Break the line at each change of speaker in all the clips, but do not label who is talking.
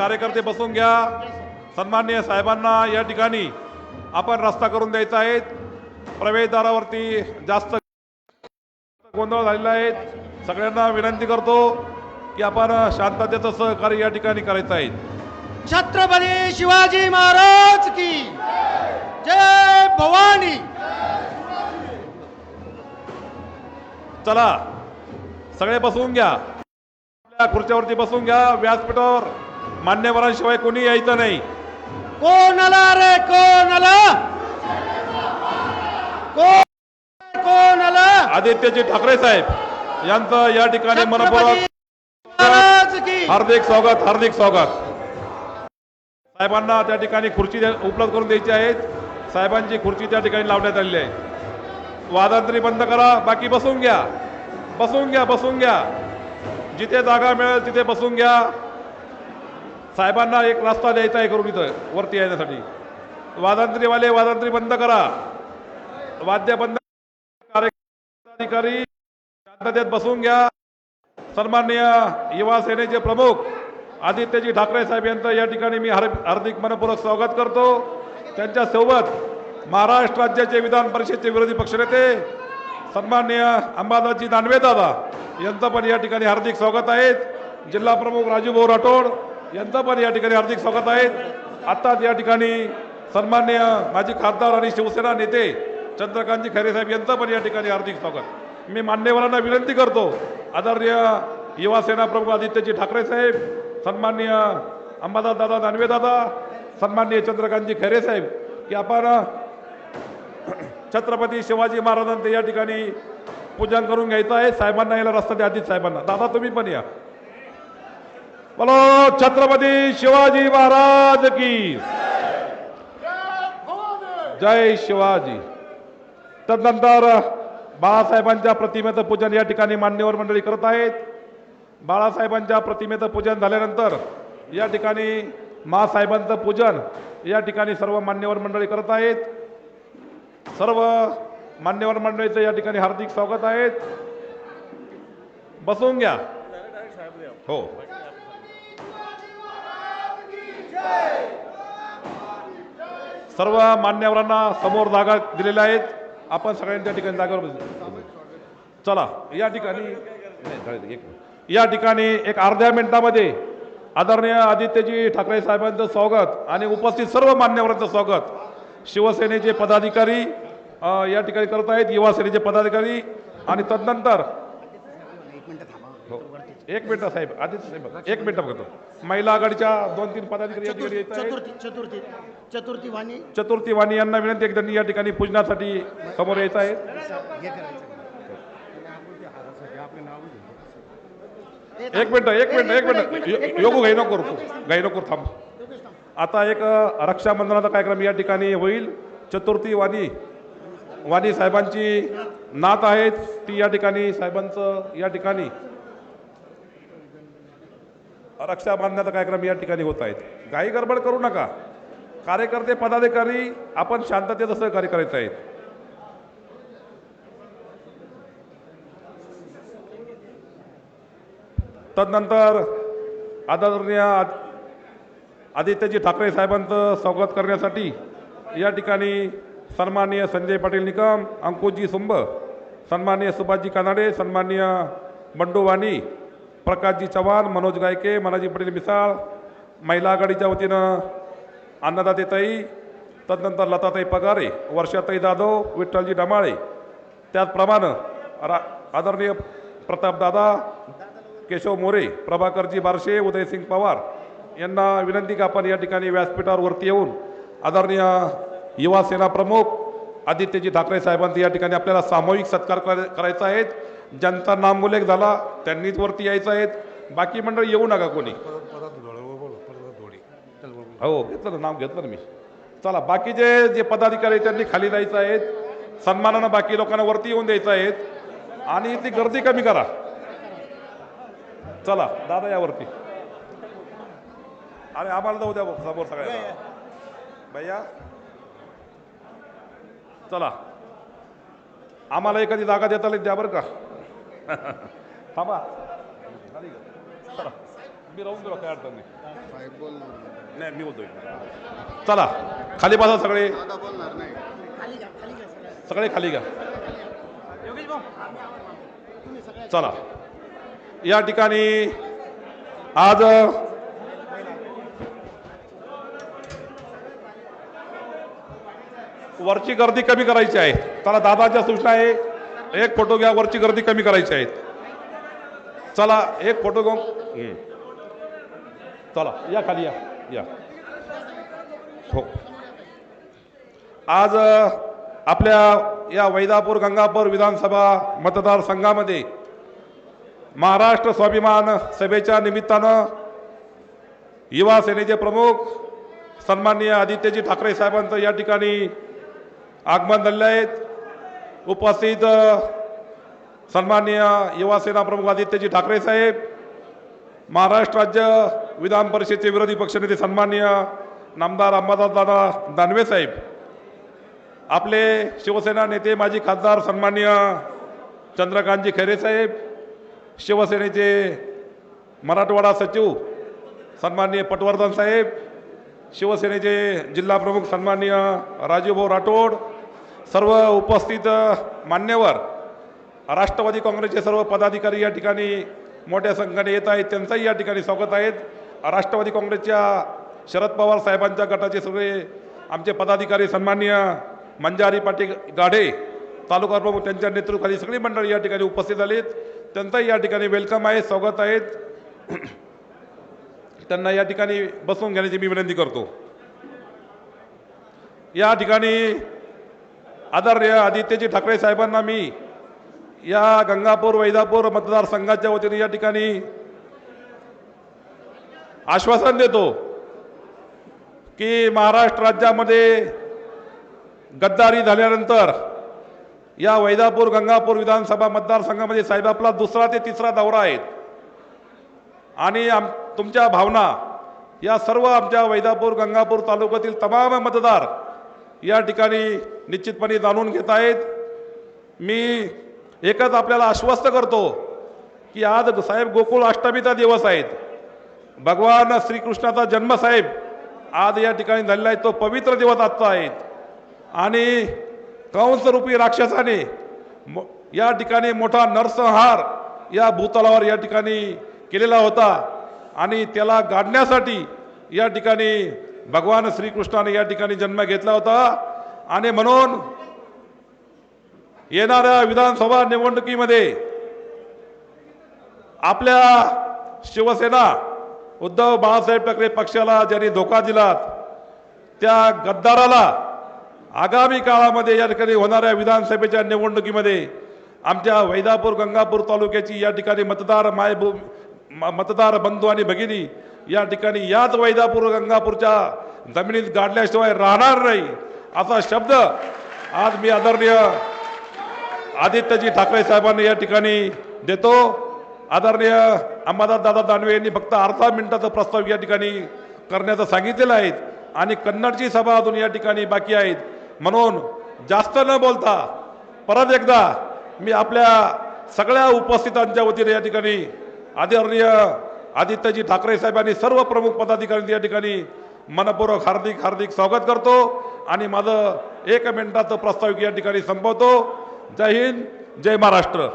कार्यकर्ते बसून घ्या. सन्माननीय साहेबांना या ठिकाणी आपण रस्ता करून द्यायचा आहे. प्रवेशद्वारावरती जास्त गोंधळ झालेला आहे. सगळ्यांना विनंती करतो की आपण शांततेचं सहकार्य या ठिकाणी करायचं आहे.
छत्रपती शिवाजी महाराज की जय भवानी.
चला सगळे बसून घ्या. आपल्या खुर्च्यावरती बसून घ्या. व्यासपीठावर मान्यवरांशिवाय कोणी यायचं नाही.
कोणाला रे कोणाला कोणाला.
आदित्यजी ठाकरे साहेब यांचं या ठिकाणी मनपूर्वक
महाराज की
हार्दिक स्वागत. हार्दिक स्वागत. साहेबांना त्या ठिकाणी खुर्ची उपलब्ध करून द्यायची आहेत. साहेबांची खुर्ची त्या ठिकाणी लावण्यात आलेली आहे. वादांतरी बंद करा. बाकी बसून घ्या. बसून घ्या. बसून घ्या. जिथे जागा मिळेल तिथे बसून घ्या. साहेबांना एक रस्ता द्यायचा आहे करून इथं वरती येण्यासाठी. वादांतरीवाले वादांतरी बंद करा. वाद्य बंद. अधिकारी शांततेत बसून घ्या. सन्माननीय युवा सेनेचे प्रमुख आदित्यजी ठाकरे साहेब यांचं या ठिकाणी मी हार्दिक मनपूर्वक स्वागत करतो. त्यांच्या सोबत महाराष्ट्र राज्याचे विधान परिषदेचे विरोधी पक्षनेते सन्माननीय अंबादासजी दानवे दादा यांचं पण या ठिकाणी हार्दिक स्वागत आहे. जिल्हा प्रमुख राजूभाऊ राठोड यांचं पण या ठिकाणी हार्दिक स्वागत आहे. आत्ताच या ठिकाणी सन्माननीय माजी खासदार आणि शिवसेना नेते चंद्रकांतजी खैरे साहेब यांचं पण या ठिकाणी हार्दिक स्वागत. मी मान्यवरांना विनंती करतो, आदरणीय युवा सेना प्रमुख आदित्यजी ठाकरे साहेब, सन्माननीय अंबादास दादा दानवे दादा, सन्माननीय चंद्रकांतजी खैरे साहेब, की आपण छत्रपती शिवाजी महाराजांचं या ठिकाणी पूजन करून घ्यायचं आहे. साहेबांना यायला रस्ता द्या. आदित्य साहेबांना. दादा तुम्ही पण या. बोलो छत्रपती शिवाजी महाराज की जय. शिवाजी. तदनंतर बाळासाहेबांच्या प्रतिमेचं पूजन या ठिकाणी मान्यवर मंडळी करत आहेत. बाळासाहेबांच्या प्रतिमेचं पूजन झाल्यानंतर या ठिकाणी महासाहेबांचं पूजन या ठिकाणी सर्व मान्यवर मंडळी करत आहेत. सर्व मान्यवर मंडळीचं या ठिकाणी हार्दिक स्वागत आहे. बसून घ्या. हो. सर्व मान्यवरांना समोर जागा दिलेल्या आहेत. आपण सगळ्यांच्या ठिकाणी जागेवर चला. या ठिकाणी एक अर्ध्या मिनिटामध्ये आदरणीय आदित्यजी ठाकरे साहेबांचं स्वागत आणि उपस्थित सर्व मान्यवरांचं स्वागत शिवसेनेचे पदाधिकारी या ठिकाणी करत आहेत. युवा सेनेचे पदाधिकारी आणि तदनंतर एक मिनिट साहेब. आदित्य साहेब एक मिनिट बघतो. महिला आघाडीच्या 2-3 पदाधिकारी या ठिकाणी येत आहेत. चतुर्थी वाणी यांना विनंती आहे त्यांनी या ठिकाणी पूजनासाठी समोर यायचं आहे. एक मिनिट योगू घाई नको थांब. आता एक रक्षाबंधनाचा कार्यक्रम या ठिकाणी होईल. चतुर्थी वाणी साहेबांची नात आहेत ती या ठिकाणी साहेबांचं या ठिकाणी रक्षा बांधण्याचा कार्यक्रम या ठिकाणी होत आहेत. घाई गडबड करू नका. कार्यकर्ते पदाधिकारी आपण शांततेचं सहकार्य करायचं आहे. तदनंतर आदरणीय आदित्यजी ठाकरे साहेबांचं स्वागत करण्यासाठी या ठिकाणी सन्माननीय संजय पाटील निकम, अंकुशजी सुंब, सन्माननीय सुभाषजी कानाडे, सन्माननीय बंडू वाणी, प्रकाशजी चव्हाण, मनोज गायके, मनाजी पटेल मिसाळ, महिला आघाडीच्या वतीनं अन्नदातेताई, तदनंतर लताताई पगारे, वर्षाताई जाधव, विठ्ठलजी डमाळे, त्याचप्रमाणे आदरणीय प्रतापदादा, केशव मोरे, प्रभाकरजी बारशे, उदयसिंग पवार यांना विनंती की आपण या ठिकाणी व्यासपीठावर वरती येऊन आदरणीय युवा सेना प्रमुख आदित्यजी ठाकरे साहेबांचा या ठिकाणी आपल्याला सामूहिक सत्कार करायचा आहे. ज्यांचा नामोल्लेख झाला त्यांनीच वरती यायचं आहे. बाकी मंडळी येऊ नका कोणी. हो घेतलं ना, नाव घेतलं ना मी. चला बाकीचे जे पदाधिकारी त्यांनी खाली जायचं आहे. सन्मानानं बाकी लोकांना वरती येऊन द्यायचं आहे आणि ती गर्दी कमी करा. चला दादा यावरती. अरे आम्हाला जाऊ द्या समोर सगळ्या भैया. चला आम्हाला एखादी जागा देता द्या बरं का. थांबा मी राहून गेलो काय अडचण नाही. नाही मी बोलतोय. चला खाली बसा सगळे, सगळे खाली घ्या. चला या ठिकाणी आज वरची गर्दी कमी करायची आहे. चला दादाच्या सूचना आहे, एक फोटो घ्या, वरची गर्दी कमी करायची आहे. चला एक फोटो घेऊन चला या खाली या. हो आज आपल्या या वैदापूर गंगापूर विधानसभा मतदारसंघामध्ये महाराष्ट्र स्वाभिमान सभेच्या निमित्तानं युवा सेनेचे प्रमुख सन्माननीय आदित्यजी ठाकरे साहेबांचं या ठिकाणी आगमन झाले आहेत. उपस्थित सन्माननीय युवा सेना प्रमुख आदित्यजी ठाकरे साहेब, महाराष्ट्र राज्य विधान परिषदेचे विरोधी पक्षनेते सन्माननीय नामदार अंबादास दानवे साहेब, आपले शिवसेना नेते माजी खासदार सन्माननीय चंद्रकांतजी खैरे साहेब, शिवसेनेचे मराठवाडा सचिव सन्माननीय पटवर्धन साहेब, शिवसेनेचे जिल्हा प्रमुख सन्माननीय राजूभाऊ राठोड, सर्व उपस्थित मान्यवर, राष्ट्रवादी काँग्रेसचे सर्व पदाधिकारी या ठिकाणी मोठ्या संख्येने येत आहेत, त्यांचंही या ठिकाणी स्वागत आहेत. राष्ट्रवादी काँग्रेसच्या शरद पवार साहेबांच्या गटाचे सगळे आमचे पदाधिकारी सन्माननीय मंजारी पाटील गाढे तालुका प्रमुख, त्यांच्या नेतृत्वाखाली सगळी मंडळी या ठिकाणी उपस्थित झालीत. त्यांचंही या ठिकाणी वेलकम आहे, स्वागत आहेत. त्यांना या ठिकाणी बसून घेण्याची मी विनंती करतो. या ठिकाणी आदरणीय आदित्यजी ठाकरे साहेबांना मी या गंगापूर वैदापूर मतदारसंघाच्या वतीने या ठिकाणी आश्वासन देतो की महाराष्ट्र राज्यामध्ये गद्दारी झाल्यानंतर या वैदापूर गंगापूर विधानसभा मतदारसंघामध्ये साहेब आपला दुसरा ते तिसरा दौरा आहे आणि तुमच्या भावना या सर्व आमच्या वैदापूर गंगापूर तालुक्यातील तमाम मतदार या ठिकाणी निश्चितपणे जाणून घेत आहेत. मी एकच आपल्याला आश्वस्त करतो की आज साहेब गोकुळ अष्टमीचा दिवस आहे. भगवान श्रीकृष्णाचा जन्म साहेब आज या ठिकाणी झालेला आहे, तो पवित्र दिवस आजचा आहे आणि कंसरूपी राक्षसाने या ठिकाणी मोठा नरसंहार या भूतलावर या ठिकाणी केलेला होता आणि त्याला गाडण्यासाठी या ठिकाणी भगवान श्रीकृष्णाने या ठिकाणी जन्म घेतला होता आणि म्हणून येणाऱ्या विधानसभा निवडणुकीमध्ये आपल्या शिवसेना उद्धव बाळासाहेब ठाकरे पक्षाला ज्यांनी धोका दिला त्या गद्दाराला आगामी काळामध्ये या ठिकाणी होणाऱ्या विधानसभेच्या निवडणुकीमध्ये आमच्या वैदापूर गंगापूर तालुक्याची या ठिकाणी मतदार बंधू आणि भगिनी या ठिकाणी याच वैदापूर गंगापूरच्या जमिनीत गाडल्याशिवाय राहणार नाही असा शब्द आज मी आदरणीय आदित्यजी ठाकरे साहेबांनी या ठिकाणी देतो. आदरणीय अंबादास दादा दानवे यांनी फक्त अर्धा मिनिटाचा प्रस्ताव या ठिकाणी करण्याचं सांगितलेलं आहे आणि कन्नडची सभा अजून या ठिकाणी बाकी आहेत. म्हणून जास्त न बोलता परत एकदा मी आपल्या सगळ्या उपस्थितांच्या वतीने या ठिकाणी आदरणीय आदित्यजी ठाकरे साहेबांनी सर्व प्रमुख पदाधिकाऱ्यांनी या ठिकाणी मनपूर्वक हार्दिक हार्दिक स्वागत करतो आणि माझं 1 मिनिटाचं प्रस्ताव या ठिकाणी संपवतो. जय हिंद, जय महाराष्ट्र.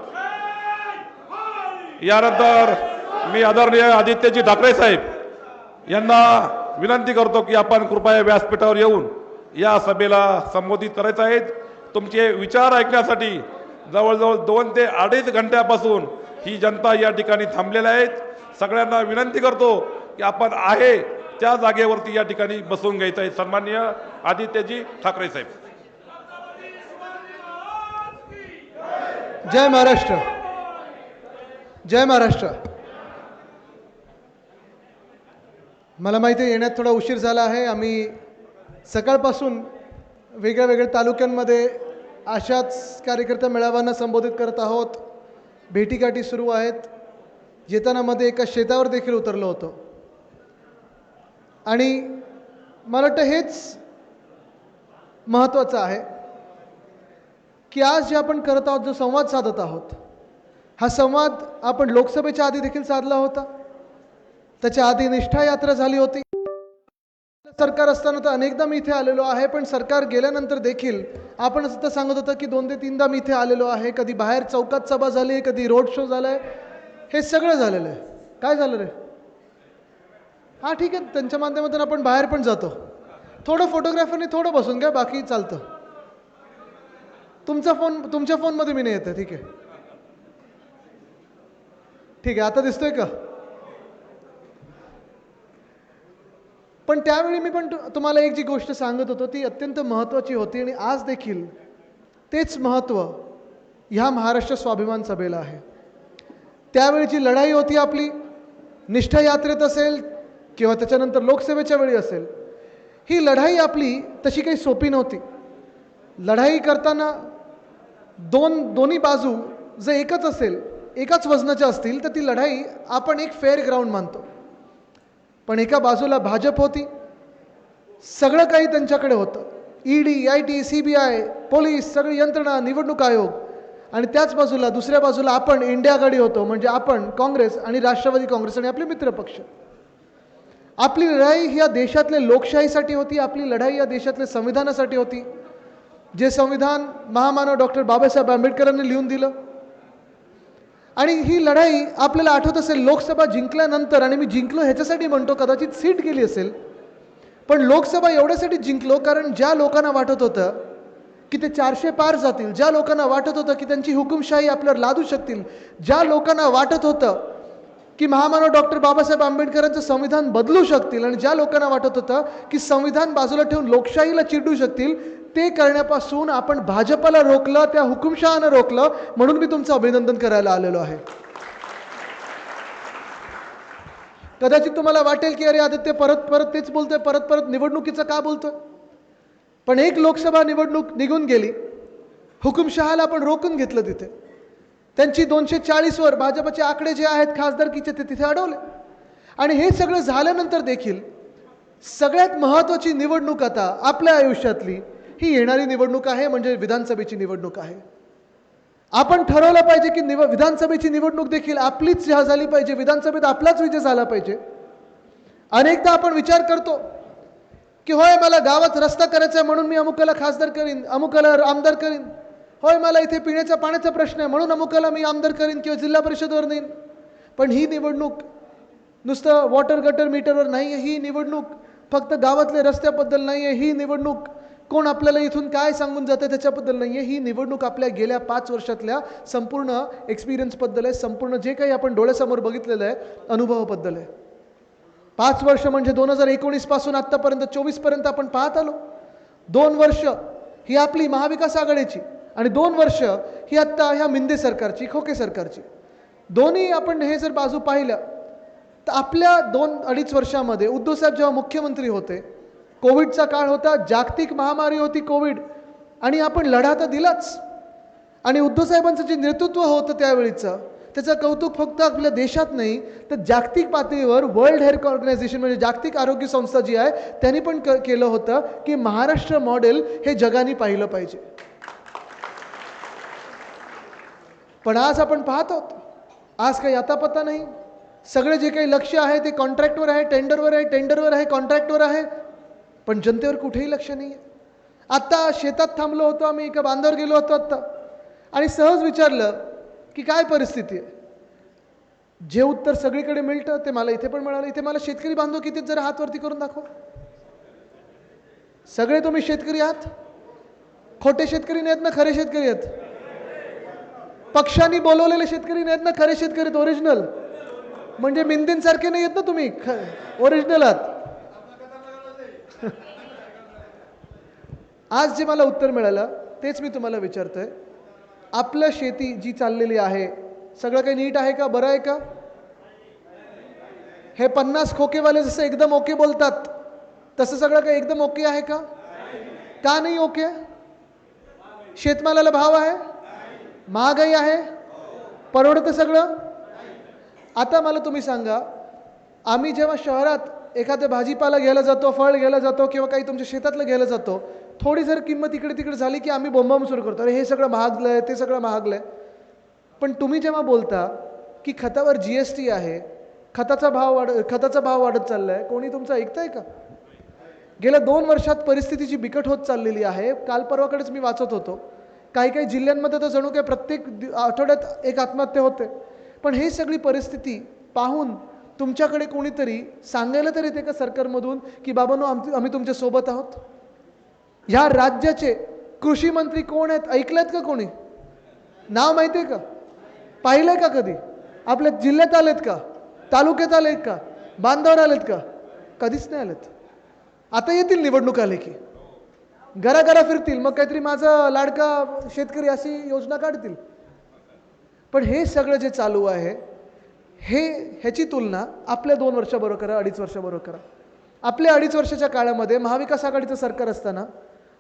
यानंतर मी आदरणीय आदित्यजी ठाकरे साहेब यांना विनंती करतो की आपण कृपया व्यासपीठावर येऊन या सभेला संबोधित करायचं आहे. तुमचे विचार ऐकण्यासाठी जवळजवळ 2 ते 2.5 घंट्यापासून ही जनता या ठिकाणी थांबलेल्या आहेत. सगळ्यांना विनंती करतो की आपण आहे त्या जागेवरती या ठिकाणी बसून घ्यायचं आहे. सन्माननीय आदित्यजी ठाकरे साहेब.
जय महाराष्ट्र, जय महाराष्ट्र. मला माहिती आहे येण्यात थोडा उशीर झाला आहे. आम्ही सकाळपासून वेगळ्या वेगळ्या तालुक्यांमध्ये अशाच कार्यकर्ता मेळाव्यांना संबोधित करत आहोत. भेटीगाठी सुरू आहेत. येताना मध्ये एका शेतावर देखील उतरलो होतो आणि मला वाटतं हेच महत्त्वाचं आहे की आज जे आपण करत आहोत, जो संवाद साधत आहोत, हा संवाद आपण लोकसभेच्या आधी देखील साधला होता. त्याच्या आधी निष्ठा यात्रा झाली होती. सरकार असताना तर अनेकदा मी इथे आलेलो आहे, पण सरकार गेल्यानंतर देखील आपण असं सांगत होतं की 2 ते 3दा मी इथे आलेलो आहे. कधी बाहेर चौकात सभा झाली, कधी रोड शो झालाय, हे सगळं झालेलं आहे. काय झालं रे? हां ठीक आहे, त्यांच्या माध्यमातून आपण बाहेर पण जातो. थोडं फोटोग्राफरने थोडं बसून घ्या, बाकी चालतं. तुमच्या फोनमध्ये मी नाही येतं. ठीक आहे, ठीक आहे, आता दिसतोय का? पण त्यावेळी मी पण तुम्हाला एक जी गोष्ट सांगत होतो ती अत्यंत महत्त्वाची होती आणि आज देखील तेच महत्त्व ह्या महाराष्ट्र स्वाभिमान सभेला आहे. त्यावेळीची लढाई होती आपली, निष्ठा यात्रेत असेल किंवा त्याच्यानंतर लोकसेवेच्या वेळी असेल, ही लढाई आपली तशी काही सोपी नव्हती. लढाई करताना दोन्ही बाजू जर एकच असेल, एकाच वजनाच्या असतील, तर ती लढाई आपण एक फेअर ग्राउंड मानतो. पण एका बाजूला भाजप होती, सगळं काही त्यांच्याकडे होतं. ईडी, IT, CBI, पोलीस, सगळी यंत्रणा, निवडणूक आयोग, आणि त्याच बाजूला दुसऱ्या बाजूला आपण इंडिया आघाडी होतो, म्हणजे आपण काँग्रेस आणि राष्ट्रवादी काँग्रेस आणि आपले मित्रपक्ष. आपली लढाई ही या देशातल्या लोकशाहीसाठी होती, आपली लढाई या देशातल्या संविधानासाठी होती, जे संविधान महामानव डॉक्टर बाबासाहेब आंबेडकरांनी लिहून दिलं. आणि ही लढाई आपल्याला आठवत असेल, लोकसभा जिंकल्यानंतर, आणि मी जिंकलो ह्याच्यासाठी म्हणतो, कदाचित सीट गेली असेल, पण लोकसभा एवढ्यासाठी जिंकलो कारण ज्या लोकांना वाटत होतं की ते 400 पार जातील, ज्या लोकांना वाटत होतं की त्यांची हुकुमशाही आपल्यावर लादू शकतील, ज्या लोकांना वाटत होतं की महामानव डॉक्टर बाबासाहेब आंबेडकरांचं संविधान बदलू शकतील, आणि ज्या लोकांना वाटत होतं की संविधान बाजूला ठेवून लोकशाहीला चिरडू शकतील, ते करण्यापासून आपण भाजपला रोखलं, त्या हुकुमशहानं रोखलं. म्हणून मी तुमचं अभिनंदन करायला आलेलो आहे. कदाचित तुम्हाला वाटेल की अरे आदित्य परत तेच बोलतोय, परत निवडणुकीचं का बोलतोय? पण एक लोकसभा निवडणूक निघून गेली, हुकुमशहाला आपण रोखून घेतलं तिथे. त्यांची 240 वर भाजपचे आकडे जे आहेत खासदारकीचे ते तिथे अडवले. आणि हे सगळं झाल्यानंतर देखील सगळ्यात महत्त्वाची निवडणूक आता आपल्या आयुष्यातली ही येणारी निवडणूक आहे, म्हणजे विधानसभेची निवडणूक आहे. आपण ठरवलं पाहिजे की विधानसभेची निवडणूक देखील आपलीच झाली पाहिजे, विधानसभेत आपलाच विजय झाला पाहिजे. अनेकदा आपण विचार करतो की होय मला गावात रस्ता करायचा आहे म्हणून मी अमुकाला खासदार करीन, अमुकाला आमदार करीन. होय मला इथे पिण्याच्या पाण्याचा प्रश्न आहे म्हणून अमुकाला मी आमदार करीन किंवा जिल्हा परिषदवर नेईन. पण ही निवडणूक नुसतं वॉटर गटर मीटरवर नाही आहे. ही निवडणूक फक्त गावातल्या रस्त्याबद्दल नाही आहे. ही निवडणूक कोण आपल्याला इथून काय सांगून जातं त्याच्याबद्दल नाही आहे. ही निवडणूक आपल्या गेल्या 5 वर्षातल्या संपूर्ण एक्सपिरियन्सबद्दल आहे, संपूर्ण जे काही आपण डोळ्यासमोर बघितलेलं आहे अनुभवाबद्दल आहे. 5 वर्ष म्हणजे 2019 पासून आत्तापर्यंत 24 पर्यंत आपण पाहत आलो. 2 वर्ष ही आपली महाविकास आघाडीची आणि 2 वर्ष ही आत्ता ह्या मिंदे सरकारची, खोके सरकारची. दोन्ही आपण हे जर बाजू पाहिल्या तर आपल्या 2-2.5 वर्षामध्ये उद्धवसाहेब जेव्हा मुख्यमंत्री होते, कोविडचा काळ होता, जागतिक महामारी होती कोविड, आणि आपण लढा तर दिलाच. आणि उद्धवसाहेबांचं जे नेतृत्व होतं त्यावेळीचं, त्याचं कौतुक फक्त आपल्या देशात नाही तर जागतिक पातळीवर वर्ल्ड हेल्थ ऑर्गनायझेशन म्हणजे जागतिक आरोग्य संस्था जी आहे त्यांनी पण केलं होतं की महाराष्ट्र मॉडेल हे जगाने पाहिलं पाहिजे. पण आज आपण पाहत आहोत, आज काही आता पत्ता नाही. सगळे जे काही लक्ष आहे ते कॉन्ट्रॅक्टवर आहे, टेंडरवर आहे, कॉन्ट्रॅक्टवर आहे, पण जनतेवर कुठेही लक्ष नाही आहे. आत्ता शेतात थांबलो होतो आम्ही, एका बांधावर गेलो होतो आत्ता, आणि सहज विचारलं की काय परिस्थिती आहे. जे उत्तर सगळीकडे मिळतं ते मला इथे पण मिळालं. इथे मला शेतकरी बांधव किती जरा हात वरती करून दाखव. सगळे तुम्ही शेतकरी आहात? खोटे शेतकरी नाहीत ना, खरे शेतकरी आहेत? पक्षांनी बोलवलेले शेतकरी नाहीत ना, खरे शेतकरी आहेत, ओरिजिनल. म्हणजे मिंदेंसारखे नाही आहेत ना तुम्ही, ओरिजिनल आहात. आज जे मला उत्तर मिळालं तेच मी तुम्हाला विचारतोय. आपलं शेती जी चाललेली आहे सगळं काही नीट आहे का, बरं आहे का? हे 50 खोकेवाले जसं एकदम ओके बोलतात तसं सगळं काही एकदम ओके आहे का? का नाही ओके? शेतमालाला भाव आहे, महागाई आहे, परवडतं सगळं? आता मला तुम्ही सांगा, आम्ही जेव्हा शहरात एखादं भाजीपाला घ्यायला जातो, फळ घ्यायला जातो किंवा काही तुमच्या शेतातलं घ्यायला जातो, थोडी जर किंमत इकडे तिकडे झाली की आम्ही बोंबाबोंब सुरू करतो, अरे हे सगळं महागलंय, ते सगळं महागलंय. पण तुम्ही जेव्हा बोलता की खतावर GST आहे, खताचा भाव वाढत चाललाय, कोणी तुमचं ऐकतंय का? गेल्या 2 वर्षात परिस्थिती जी बिकट होत चाललेली आहे, काल परवाकडेच मी वाचत होतो, काही काही जिल्ह्यांमध्ये तर जणू काय प्रत्येक आठवड्यात एक आत्महत्या होते. पण ही सगळी परिस्थिती पाहून तुमच्याकडे कोणीतरी सांगायला तरी येते का सरकारमधून की बाबांनो आम्ही तुमच्या सोबत आहोत? ह्या राज्याचे कृषी मंत्री कोण आहेत ऐकलेत का कोणी? नाव माहिती आहे का? पाहिलंय का कधी? आपल्या जिल्ह्यात आलेत का? तालुक्यात आलेत का? बांधावर आलेत का? कधीच नाही आलेत. आता येतील निवडणूक आले की घराघरा फिरतील, मग काहीतरी माझा लाडका शेतकरी अशी योजना काढतील. पण हे सगळं जे चालू आहे ह्याची तुलना आपल्या 2 वर्षाबरोबर करा, 2.5 वर्षाबरोबर करा. आपल्या 2.5 वर्षाच्या काळामध्ये महाविकास आघाडीचं सरकार असताना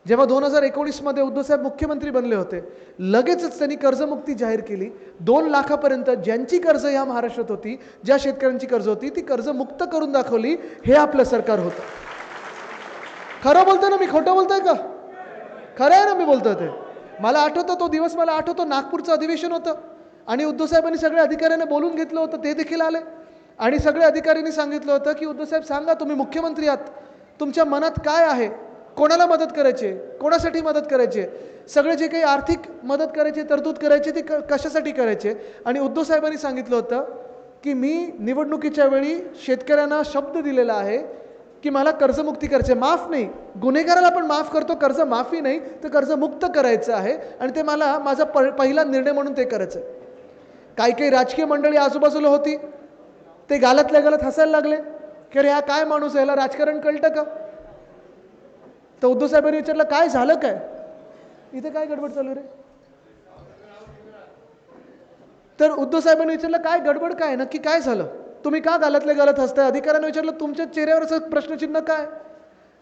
जेव्हा 2019मध्ये उद्धवसाहेब मुख्यमंत्री बनले होते, लगेचच त्यांनी कर्जमुक्ती जाहीर केली. 2 लाखापर्यंत ज्यांची कर्ज ह्या महाराष्ट्रात होती, ज्या शेतकऱ्यांची कर्ज होती, ती कर्ज मुक्त करून दाखवली. हे आपलं सरकार होतं. खरं बोलतोय ना मी? खोटं बोलतोय का? खरं आहे ना मी बोलतोय ते? मला आठवतं तो दिवस, मला आठवतो नागपूरचं अधिवेशन होतं आणि उद्धवसाहेबांनी सगळ्या अधिकाऱ्यांना बोलून घेतलं होतं. ते देखील आले आणि सगळ्या अधिकाऱ्यांनी सांगितलं होतं की उद्धवसाहेब सांगा, तुम्ही मुख्यमंत्री आहात, तुमच्या मनात काय आहे, कोणाला मदत करायची, कोणासाठी मदत करायची, सगळे जे काही आर्थिक मदत करायची, तरतूद करायची, ती कशासाठी करायचे. आणि उद्धवसाहेबांनी सांगितलं होतं की मी निवडणुकीच्या वेळी शेतकऱ्यांना शब्द दिलेला आहे की मला कर्जमुक्ती करायची, माफ नाही, गुन्हेगाराला पण माफ करतो, कर्ज माफी नाही तर कर्जमुक्त करायचं आहे आणि ते मला माझा पहिला निर्णय म्हणून ते करायचं. काही काही राजकीय मंडळी आजूबाजूला होती, ते गालातल्या गालात हसायला लागले की अरे हा काय माणूस आहे, याला राजकारण कळतं का? तर उद्धवसाहेबांनी विचारलं काय झालं, काय इथे काय गडबड चालू रे? तर उद्धवसाहेबांनी विचारलं काय गडबड, काय नक्की काय झालं, तुम्ही का गालातले गालात हसताय? अधिकाऱ्याने विचारलं तुमच्या चेहऱ्यावरचं प्रश्नचिन्ह काय?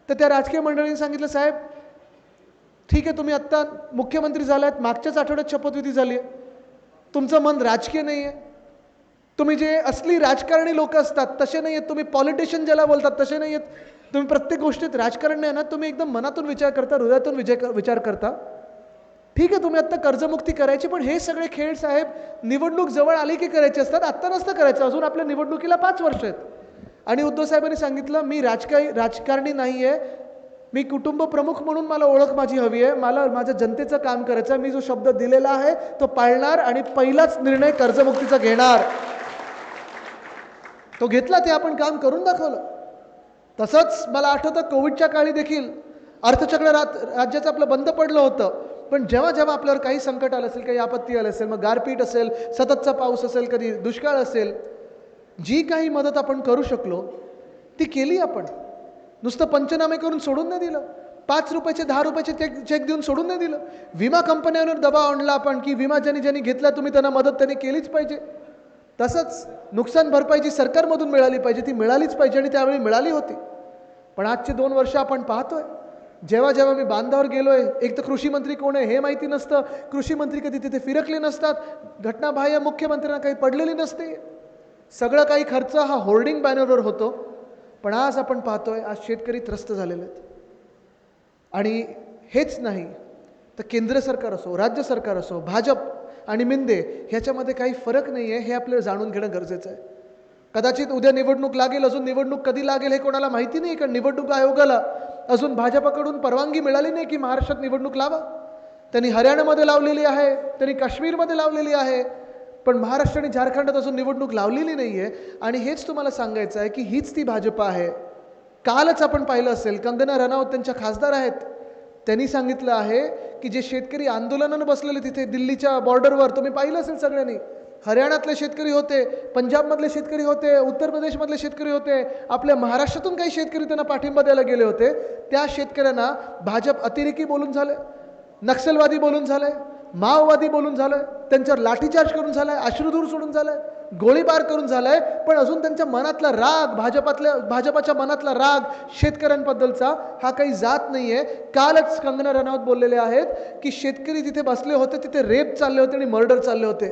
तर त्या राजकीय मंडळींनी सांगितलं साहेब ठीक आहे, तुम्ही आत्ता मुख्यमंत्री झालात, मागच्याच आठवड्यात शपथविधी झाली आहे, तुमचं मन राजकीय नाही आहे, तुम्ही जे असली राजकारणी लोक असतात तसे नाही आहेत, तुम्ही पॉलिटिशियन ज्याला बोलतात तसे नाही आहेत, तुम्ही प्रत्येक गोष्टीत राजकारण नाही ना, तुम्ही एकदम मनातून विचार करता, हृदयातून विचार करता. ठीक आहे, तुम्ही आत्ता कर्जमुक्ती करायची, पण हे सगळे खेळ साहेब निवडणूक जवळ आली की करायचे असतात, आत्ता नसतं करायचं, अजून आपल्या निवडणुकीला 5 वर्ष आहेत. आणि उद्धव साहेबांनी सांगितलं मी राजकारणी नाही आहे, मी कुटुंब प्रमुख म्हणून मला ओळख माझी हवी आहे, मला माझ्या जनतेचं काम करायचं, मी जो शब्द दिलेला आहे तो पाळणार आणि पहिलाच निर्णय कर्जमुक्तीचा घेणार. तो घेतला, ते आपण काम करून दाखवलं. तसंच मला आठवतं कोविडच्या काळी देखील अर्थचक्र राज्याचं आपलं बंद पडलं होतं, पण जेव्हा जेव्हा आपल्यावर काही संकट आलं असेल, काही आपत्ती आली असेल, मग गारपीट असेल, सततचा पाऊस असेल, कधी दुष्काळ असेल, जी काही मदत आपण करू शकलो ती केली. आपण नुसतं पंचनामे करून सोडून नाही दिलं, 5 रुपयाचे 10 रुपयाचे चेक देऊन सोडून नाही दिलं. विमा कंपन्यांवर दबाव आणला आपण की विमा ज्यांनी घेतला तुम्ही त्यांना मदत त्यांनी केलीच पाहिजे. तसंच नुकसान भरपाई जी सरकारमधून मिळाली पाहिजे ती मिळालीच पाहिजे आणि त्यावेळी मिळाली होती. पण आजचे 2 वर्ष आपण पाहतोय, जेव्हा जेव्हा मी बांधावर गेलोय, एक तर कृषी मंत्री कोण आहे हे माहिती नसतं, कृषी मंत्री कधी तिथे फिरकले नसतात, घटनाबाह्य मुख्यमंत्र्यांना काही पडलेली नसते, सगळं काही खर्च हा होर्डिंग बॅनरवर होतो. पण आज आपण पाहतोय आज शेतकरी त्रस्त झालेले आहेत. आणि हेच नाही तर केंद्र सरकार असो, राज्य सरकार असो, भाजप आणि मिंदे ह्याच्यामध्ये काही फरक नाही आहे, हे आपल्याला जाणून घेणं गरजेचं आहे. कदाचित उद्या निवडणूक लागेल, अजून निवडणूक कधी लागेल हे कोणाला माहिती नाही, कारण निवडणूक आयोगाला अजून भाजपकडून परवानगी मिळाली नाही की महाराष्ट्रात निवडणूक लावा. त्यांनी हरियाणामध्ये लावलेली आहे, त्यांनी काश्मीरमध्ये लावलेली आहे, पण महाराष्ट्र आणि झारखंडात अजून निवडणूक लावलेली नाही आहे. आणि हेच तुम्हाला सांगायचं आहे की हीच ती भाजप आहे. कालच आपण पाहिलं असेल, कंगना रनौत त्यांच्या खासदार आहेत, त्यांनी सांगितलं आहे की जे शेतकरी आंदोलनानं बसलेले तिथे दिल्लीच्या बॉर्डरवर, तुम्ही पाहिलं असेल सगळ्यांनी, हरियाणातले शेतकरी होते, पंजाबमधले शेतकरी होते, उत्तर प्रदेशमधले शेतकरी होते, आपल्या महाराष्ट्रातून काही शेतकरी त्यांना पाठिंबा द्यायला गेले होते. त्या शेतकऱ्यांना भाजप अतिरेकी बोलून झाले, नक्षलवादी बोलून झाले, माओवादी बोलून झालं, त्यांच्यावर लाठीचार्ज करून झालाय, अश्रुधूर सोडून झालाय, गोळीबार करून झालाय. पण अजून त्यांच्या मनातला राग, भाजपाच्या मनातला राग शेतकऱ्यांबद्दलचा हा काही जात नाहीये. कालच कंगना रनौत बोललेले आहेत की शेतकरी तिथे बसले होते, तिथे रेप चालले होते आणि मर्डर चालले होते.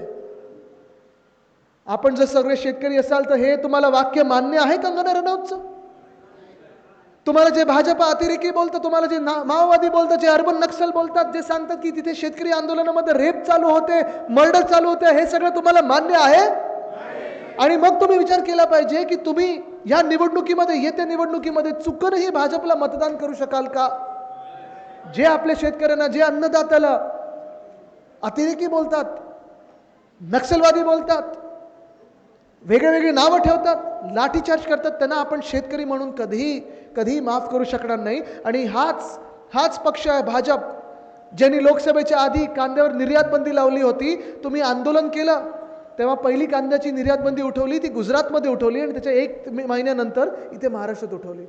आपण जर सगळे शेतकरी असाल तर हे तुम्हाला वाक्य मान्य आहे कंगना रनौतचं? तुम्हाला जे भाजपा अतिरेकी बोलतं, तुम्हाला जे माओवादी बोलतं, जे अर्बन नक्सल बोलतात, जे सांगतात की तिथे शेतकरी आंदोलनामध्ये रेप चालू होते, मर्डर चालू होते, हे सगळं तुम्हाला मान्य आहे? आणि मग तुम्ही विचार केला पाहिजे की तुम्ही या निवडणुकीमध्ये, येत्या निवडणुकीमध्ये चुकूनही भाजपला मतदान करू शकाल का? जे आपल्या शेतकऱ्यांना, जे अन्नदात्याला अतिरेकी बोलतात, नक्षलवादी बोलतात, वेगळी नावं ठेवतात, लाठीचार्ज करतात, त्यांना आपण शेतकरी म्हणून कधीही माफ करू शकणार नाही. आणि हाच पक्ष आहे भाजप, ज्यांनी लोकसभेच्या आधी कांद्यावर निर्यात बंदी लावली होती. तुम्ही आंदोलन केलं तेव्हा पहिली कांद्याची निर्यात बंदी उठवली, ती गुजरातमध्ये उठवली आणि त्याच्या 1 महिन्यानंतर इथे महाराष्ट्रात उठवली.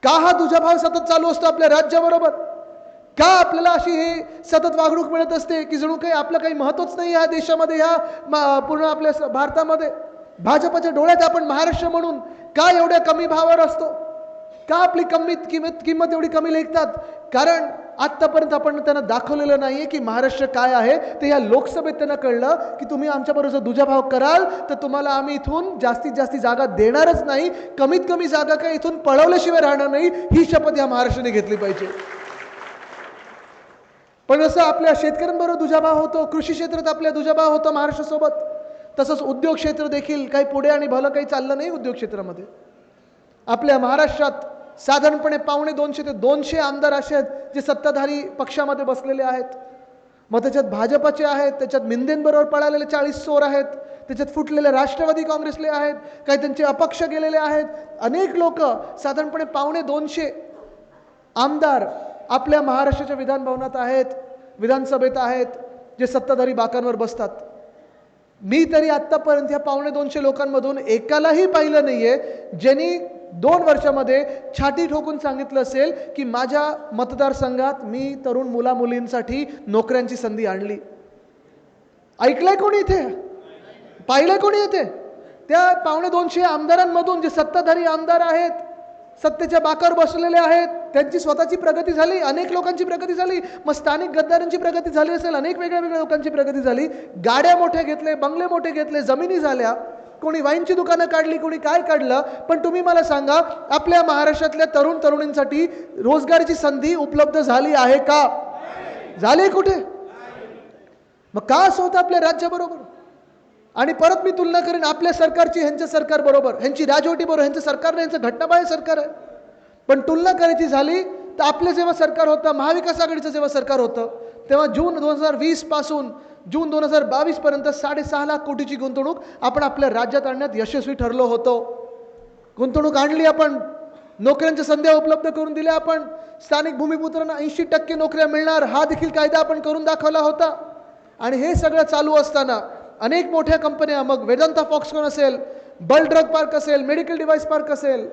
का हा दुजाभाव सतत चालू असतो आपल्या राज्याबरोबर? का आपल्याला अशी हे सतत वागणूक मिळत असते की जणू काही आपलं काही महत्वच नाही या देशामध्ये, ह्या पूर्ण आपल्या भारतामध्ये? भाजपच्या डोळ्यात आपण महाराष्ट्र म्हणून का एवढ्या कमी भावावर असतो? का आपली किंमत एवढी कमी लेखतात? कारण आत्तापर्यंत आपण त्यांना दाखवलेलं नाहीये की महाराष्ट्र काय आहे ते. या लोकसभेत त्यांना कळलं की तुम्ही आमच्याबरोबर दुजाभाव कराल तर तुम्हाला आम्ही इथून जास्तीत जास्त जागा देणारच नाही, कमीत कमी जागा काय इथून पळवल्याशिवाय राहणार नाही. ही शपथ या महाराष्ट्राने घेतली पाहिजे. पण असं आपल्या शेतकऱ्यांबरोबर दुजाभाव होतो, कृषी क्षेत्रात आपल्या दुजाभाव होतो महाराष्ट्रासोबत, तसंच उद्योग क्षेत्र देखील काही पुढे आणि भलं काही चाललं नाही. उद्योग क्षेत्रामध्ये आपल्या महाराष्ट्रात साधारणपणे 250 ते 200 आमदार असे आहेत जे सत्ताधारी पक्षामध्ये बसलेले आहेत. मग त्याच्यात भाजपचे आहेत, त्याच्यात मिंदेंबरोबर पळालेले 40 चोर आहेत, त्याच्यात फुटलेले राष्ट्रवादी काँग्रेसले आहेत, काही त्यांचे अपक्ष गेलेले आहेत. अनेक लोक, साधारणपणे 250 आमदार आपल्या महाराष्ट्राच्या विधानभवनात आहेत, विधानसभेत आहेत, जे सत्ताधारी बाकांवर बसतात. मी तरी आत्तापर्यंत या 250 लोकांमधून एकालाही पाहिलं नाहीये ज्यांनी 2 वर्षामध्ये छाती ठोकून सांगितलं असेल की माझ्या मतदारसंघात मी तरुण मुलामुलींसाठी नोकऱ्यांची संधी आणली. ऐकलंय कोणी इथे? पाहिलंय कोणी इथे? त्या 250 आमदारांमधून जे सत्ताधारी आमदार आहेत, सत्तेच्या बाकावर बसलेले आहेत, त्यांची स्वतःची प्रगती झाली, अनेक लोकांची प्रगती झाली. मग स्थानिक गद्दारांची प्रगती झाली असेल, अनेक वेगळ्या लोकांची प्रगती झाली. गाड्या मोठ्या घेतले, बंगले मोठे घेतले, जमिनी झाल्या, कोणी वाईनची दुकानं काढली, कोणी काय काढलं. पण तुम्ही मला सांगा, आपल्या महाराष्ट्रातल्या तरुण तरुणींसाठी रोजगाराची संधी उपलब्ध झाली आहे का? झाली कुठे? मग का असं होतं आपल्या राज्याबरोबर? आणि परत मी तुलना करेन आपल्या सरकारची ह्यांच्या सरकार बरोबर, ह्यांची राजवटी बरोबर. ह्यांचं सरकार नाही, ह्यांचं घटनाबाह्य सरकार आहे. पण तुलना करायची झाली तर आपलं जेव्हा सरकार होतं, महाविकास आघाडीचं जेव्हा सरकार होतं, तेव्हा जून 2020 पासून जून 2022 पर्यंत 6.5 लाख कोटीची गुंतवणूक आपण आपल्या राज्यात आणण्यात यशस्वी ठरलो होतो. गुंतवणूक आणली आपण, नोकऱ्यांच्या संध्या उपलब्ध करून दिल्या आपण, स्थानिक भूमिपुत्रांना 80% नोकऱ्या मिळणार हा देखील कायदा आपण करून दाखवला होता. आणि हे सगळं चालू असताना अनेक मोठ्या कंपन्या, मग वेदांता फॉक्सकॉन असेल, बल ड्रग पार्क असेल, मेडिकल डिव्हाइस पार्क असेल,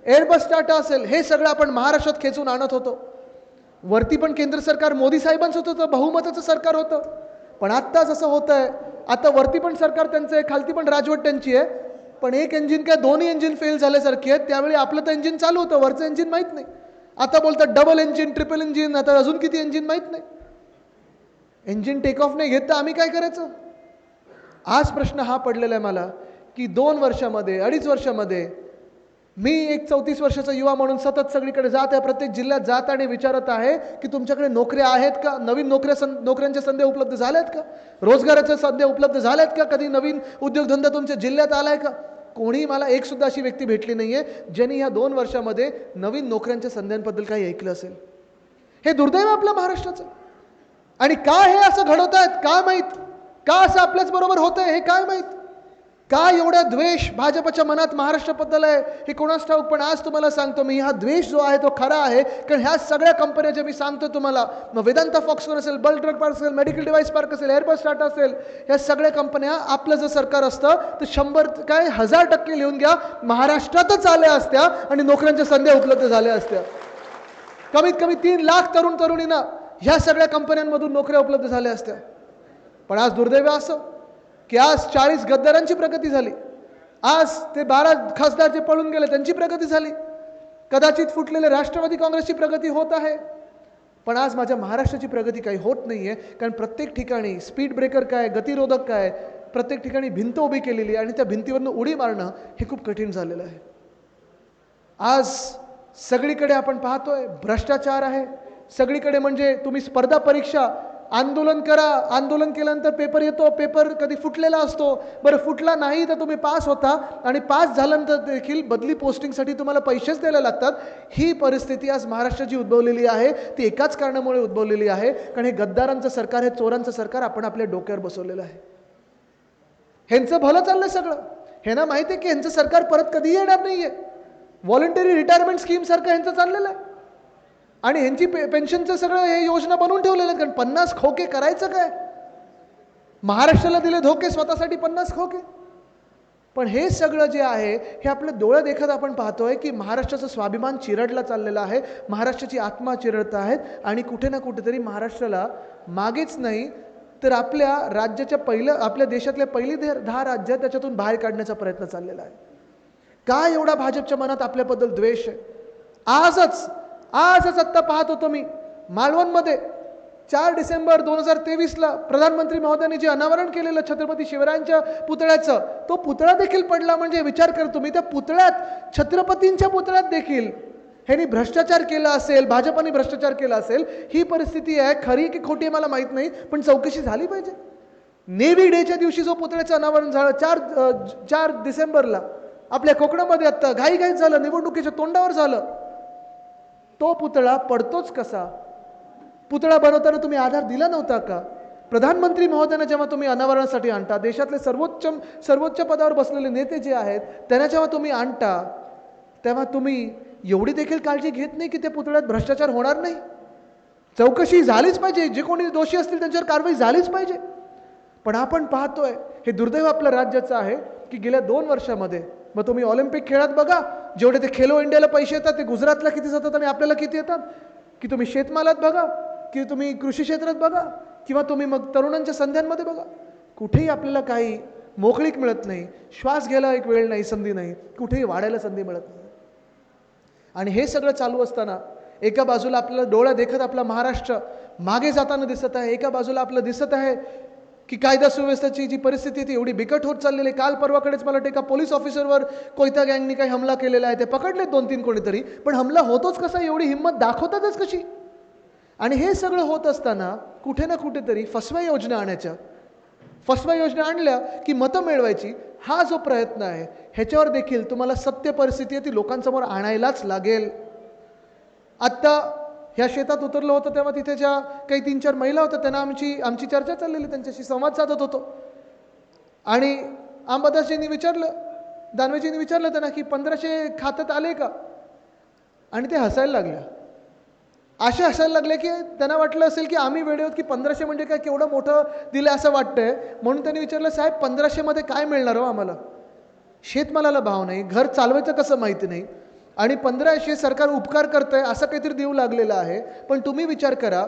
एअरबस टाटा असेल, हे सगळं आपण महाराष्ट्रात खेचून आणत होतो. वरती पण केंद्र सरकार मोदी साहेबांचं होतं, बहुमताचं सरकार होतं. पण आत्ताच असं होत आहे, आता वरती पण सरकार त्यांचं आहे, खालती पण राजवट त्यांची आहे. पण एक इंजिन काय दोन्ही इंजिन फेल झाल्यासारखी आहेत. त्यावेळी आपलं तर इंजिन चालू होतं, वरचं इंजिन माहीत नाही. आता बोलतात डबल इंजिन, ट्रिपल इंजिन, आता अजून किती इंजिन माहीत नाही. इंजिन टेक ऑफ नाही घेत तर आम्ही काय करायचं? आज प्रश्न हा पडलेला आहे मला की 2 वर्षामध्ये, 2.5 वर्षामध्ये मी एक 34 वर्षाचा युवा म्हणून सतत सगळीकडे जात आहे, प्रत्येक जिल्ह्यात जात आणि विचारत आहे की तुमच्याकडे नोकऱ्या आहेत का? नवीन नोकऱ्यांच्या संधी उपलब्ध झाल्यात का? रोजगाराच्या संधी उपलब्ध झाल्यात का? कधी नवीन उद्योगधंदा तुमच्या जिल्ह्यात आलाय का? कोणी मला एक सुद्धा अशी व्यक्ती भेटली नाहीये ज्यांनी ह्या 2 वर्षामध्ये नवीन नोकऱ्यांच्या संध्यांबद्दल काही ऐकलं असेल. हे दुर्दैव आपल्या महाराष्ट्राचं. आणि का हे असं घडवत आहेत काय माहीत? का असं आपल्याच बरोबर होतंय हे काय माहीत? का एवढा द्वेष भाजपच्या मनात महाराष्ट्राबद्दल आहे हे कोणास ठाऊक. पण आज तुम्हाला सांगतो मी, हा द्वेष जो आहे तो खरा आहे. कारण ह्या सगळ्या कंपन्या ज्या मी सांगतो तुम्हाला, मग वेदांता फॉक्सकॉन असेल, बल ड्रग पार्क असेल, मेडिकल डिव्हाइस पार्क असेल, एअरबस टाटा असेल, ह्या सगळ्या कंपन्या आपलं जर सरकार असतं तर 1000% लिहून घ्या, महाराष्ट्रातच आल्या असत्या आणि नोकऱ्यांच्या संध्या उपलब्ध झाल्या असत्या. कमीत कमी 3 लाख तरुण तरुणींना ह्या सगळ्या कंपन्यांमधून नोकऱ्या उपलब्ध झाल्या असत्या. पण आज दुर्दैव असं की आज 40 गद्दारांची प्रगती झाली, आज ते 12 खासदार जे पळून गेले त्यांची प्रगती झाली, कदाचित फुटलेले राष्ट्रवादी काँग्रेसची प्रगती होत आहे. पण आज माझ्या महाराष्ट्राची प्रगती काही होत नाहीये. कारण प्रत्येक ठिकाणी स्पीड ब्रेकर काय, गतिरोधक काय, प्रत्येक ठिकाणी भिंत उभी केलेली आणि त्या भिंतीवरनं उडी मारणं हे खूप कठीण झालेलं आहे. आज सगळीकडे आपण पाहतोय भ्रष्टाचार आहे सगळीकडे. म्हणजे तुम्ही स्पर्धा परीक्षा आंदोलन करा, आंदोलन केल्यानंतर पेपर येतो, पेपर कधी फुटलेला असतो, बरं फुटला नाही तर तुम्ही पास होता आणि पास झाल्यानंतर देखील बदली पोस्टिंगसाठी तुम्हाला पैसेच द्यायला लागतात. ही परिस्थिती आज महाराष्ट्राची उद्भवलेली आहे. ती एकाच कारणामुळे उद्भवलेली आहे, कारण हे गद्दारांचं सरकार, हे चोरांचं सरकार आपण आपल्या डोक्यावर बसवलेलं आहे. ह्यांचं भलं चाललंय सगळं. ह्यांना माहिती आहे की ह्यांचं सरकार परत कधी येणार नाहीये. व्हॉलंटरी रिटायरमेंट स्कीम सारखं ह्यांचं चाललेलं आहे आणि ह्यांची पेन्शनचं सगळं हे योजना बनवून ठेवलेलं आहे. कारण 50 खोके करायचं काय? महाराष्ट्राला दिले धोके, स्वतःसाठी 50 खोके. पण हे सगळं जे आहे हे आपल्या डोळ्या देखत आपण पाहतोय की महाराष्ट्राचं स्वाभिमान चिरडला चाललेला आहे, महाराष्ट्राची आत्मा चिरडत आहेत आणि कुठे ना कुठेतरी महाराष्ट्राला मागेच नाही तर आपल्या राज्याच्या आपल्या देशातल्या पहिली 10 राज्य त्याच्यातून बाहेर काढण्याचा प्रयत्न चाललेला आहे. का एवढा भाजपच्या मनात आपल्याबद्दल द्वेष आहे? आजच आत्ता पाहत होतो मी मालवणमध्ये 4 डिसेंबर 2023ला प्रधानमंत्री महोदयांनी जे अनावरण केलेलं छत्रपती शिवरायांच्या पुतळ्याचं, तो पुतळा देखील पडला. म्हणजे विचार कर तुम्ही, त्या पुतळ्यात, छत्रपतींच्या पुतळ्यात देखील ह्यांनी भ्रष्टाचार केला असेल, भाजपाने भ्रष्टाचार केला असेल. ही परिस्थिती आहे. खरी की खोटी मला माहीत नाही, पण चौकशी झाली पाहिजे. नेव्ही डेच्या दिवशी जो पुतळ्याचं अनावरण झालं 4 डिसेंबरला आपल्या कोकणामध्ये, आत्ता घाईघाईत झालं, निवडणुकीच्या तोंडावर झालं. तो पुतळा पडतोच कसा? पुतळा बनवताना तुम्ही आधार दिला नव्हता का? प्रधानमंत्री महोदयांना जेव्हा तुम्ही अनावरणासाठी आणता, देशातले सर्वोच्च पदावर बसलेले नेते जे आहेत त्यांना जेव्हा तुम्ही आणता, तेव्हा तुम्ही एवढी देखील काळजी घेत नाही की त्या पुतळ्यात भ्रष्टाचार होणार नाही. चौकशी झालीच पाहिजे, जे कोणी दोषी असतील त्यांच्यावर कारवाई झालीच पाहिजे. पण आपण पाहतोय, हे दुर्दैव आपल्या राज्याचं आहे की गेल्या 2 वर्षामध्ये, मग तुम्ही ऑलिम्पिक खेळात बघा, जेवढे ते खेलो इंडियाला पैसे येतात ते गुजरातला किती जातात आणि आपल्याला किती येतात, की तुम्ही शेतमालात बघा, की तुम्ही कृषी क्षेत्रात बघा, किंवा तुम्ही मग तरुणांच्या संध्यांमध्ये बघा, कुठेही आपल्याला काही मोकळीक मिळत नाही. श्वास घ्यायला एक वेळ नाही, संधी नाही, कुठेही वाढायला संधी मिळत नाही. आणि हे सगळं चालू असताना एका बाजूला आपल्याला डोळा देखत आपला महाराष्ट्र मागे जाताना दिसत आहे, एका बाजूला आपलं दिसत आहे की कायदा सुव्यवस्थेची जी परिस्थिती ती एवढी बिकट होत चाललेली आहे. काल परवाकडेच मला एका पोलीस ऑफिसरवर कोयता गँगनी काही हमला केलेला आहे, ते पकडले 2-3 कोणीतरी, पण हमला होतोच कसा, एवढी हिंमत दाखवतातच कशी? आणि हे सगळं होत असताना कुठे ना कुठेतरी फसव्या योजना आणल्या की मतं मिळवायची, हा जो प्रयत्न आहे ह्याच्यावर देखील तुम्हाला सत्य परिस्थिती आहे ती लोकांसमोर आणायलाच लागेल. आत्ता ह्या शेतात उतरलं होतं तेव्हा तिथे ज्या काही 3-4 महिला होत्या त्यांना आमची चर्चा चाललेली, त्यांच्याशी संवाद साधत होतो आणि अंबादासजींनी विचारलं, दानवेजींनी विचारलं त्यांना की 1500 खात्यात आले का? आणि ते हसायला लागल्या. असे हसायला लागले की त्यांना वाटलं असेल की आम्ही वेडे आहोत की 1500 म्हणजे काय केवढं मोठं दिलं असं वाटतंय. म्हणून त्यांनी विचारलं, साहेब 1500 मध्ये काय मिळणार हो आम्हाला? शेतमालाला भाव नाही, घर चालवायचं कसं माहिती नाही आणि 1500 सरकार उपकार करतंय असं काहीतरी देऊ लागलेलं आहे. पण तुम्ही विचार करा,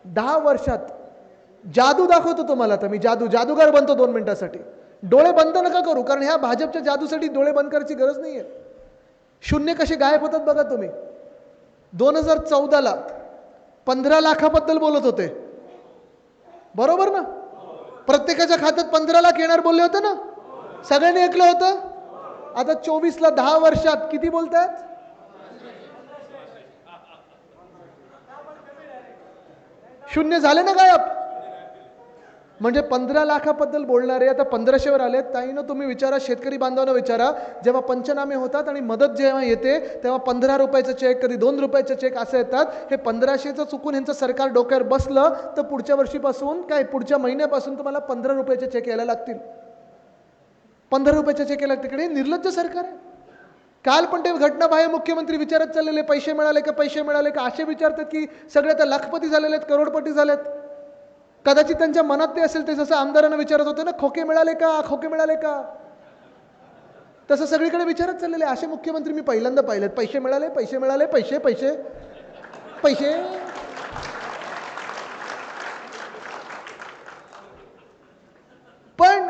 10 वर्षात जादू दाखवतो तुम्हाला. तर मी जादूगार बनतो 2 मिनिटासाठी. डोळे बंद नका करू, कारण ह्या भाजपच्या जादूसाठी डोळे बंद करायची गरज नाहीये. शून्य कसे गायब होतात बघा तुम्ही. 2014ला 15 लाखाबद्दल बोलत होते, बरोबर ना? प्रत्येकाच्या खात्यात 15 लाख येणार बोलले होते ना, सगळ्यांनी ऐकलं होतं. आता 24ला 10 वर्षात किती बोलतात? शून्य झाले ना गायब. म्हणजे 15 लाखाबद्दल बोलणारे आता 1500 वर आले. ताईनं तुम्ही विचारा, शेतकरी बांधवांना विचारा, जेव्हा पंचनामे होतात आणि मदत जेव्हा येते तेव्हा 15 रुपयाचं चेक, कधी 2 रुपयाचे चेक असं येतात. हे 1500चं चुकून ह्यांचं सरकार डोक्यावर बसलं तर पुढच्या वर्षीपासून पुढच्या महिन्यापासून तुम्हाला 15 रुपयाचे चेक यायला लागतील. 15 रुपयाचे चेक यायला लागतील. हे निर्लज्ज सरकार आहे. काल पण ते घटनाबाह्य मुख्यमंत्री विचारत चाललेले, पैसे मिळाले का असे विचारतात की सगळे आता लाखपती झालेले आहेत, करोडपती झालेत. कदाचित त्यांच्या मनात ते असेल, ते जसं आमदारांना विचारत होते ना, खोके मिळाले का, तसं सगळीकडे विचारत चाललेले. असे मुख्यमंत्री मी पहिल्यांदा पाहिलेत. पैसे मिळाले, पैसे. पण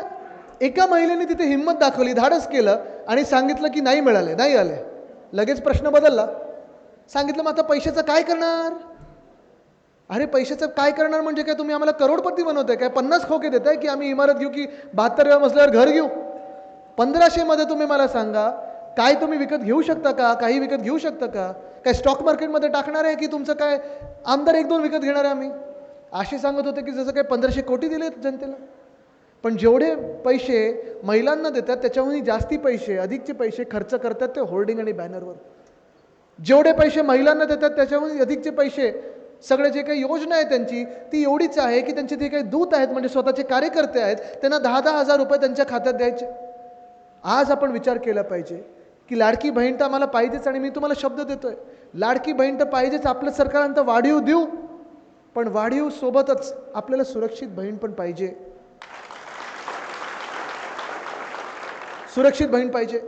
एका महिलेने तिथे हिंमत दाखवली, धाडस केलं आणि सांगितलं की नाही मिळाले, नाही आले. लगेच प्रश्न बदलला. सांगितलं मग आता पैशाचं काय करणार? अरे पैशाचं काय करणार म्हणजे काय, तुम्ही आम्हाला करोडपती बनवताय काय? 50 खोके देताय की आम्ही इमारत घेऊ की 72व्या मजल्यावर घर घेऊ? 1500 मध्ये तुम्ही मला सांगा, काय तुम्ही विकत घेऊ शकता का? काही विकत घेऊ शकता का? काय स्टॉक मार्केटमध्ये टाकणार आहे की तुमचं काय आमदार 1-2 विकत घेणार आहे आम्ही? असे सांगत होते की जसं काही 1500 कोटी दिले जनतेला. पण जेवढे पैसे महिलांना देतात त्याच्याहून जास्ती पैसे, अधिकचे पैसे खर्च करतात ते होर्डिंग आणि बॅनरवर. जेवढे पैसे महिलांना देतात त्याच्याहून अधिकचे पैसे सगळे जे काही योजना आहे त्यांची ती एवढीच आहे की त्यांचे जे काही दूत आहेत म्हणजे स्वतःचे कार्यकर्ते आहेत त्यांना 10-10 हजार रुपये त्यांच्या खात्यात द्यायचे. आज आपण विचार केला पाहिजे की लाडकी बहीण तर आम्हाला पाहिजेच आणि मी तुम्हाला शब्द देतोय लाडकी बहीण तर पाहिजेच. आपलं सरकारांत वाढीव देऊ, पण वाढीव सोबतच आपल्याला सुरक्षित बहीण पण पाहिजे. सुरक्षित बहीण पाहिजे.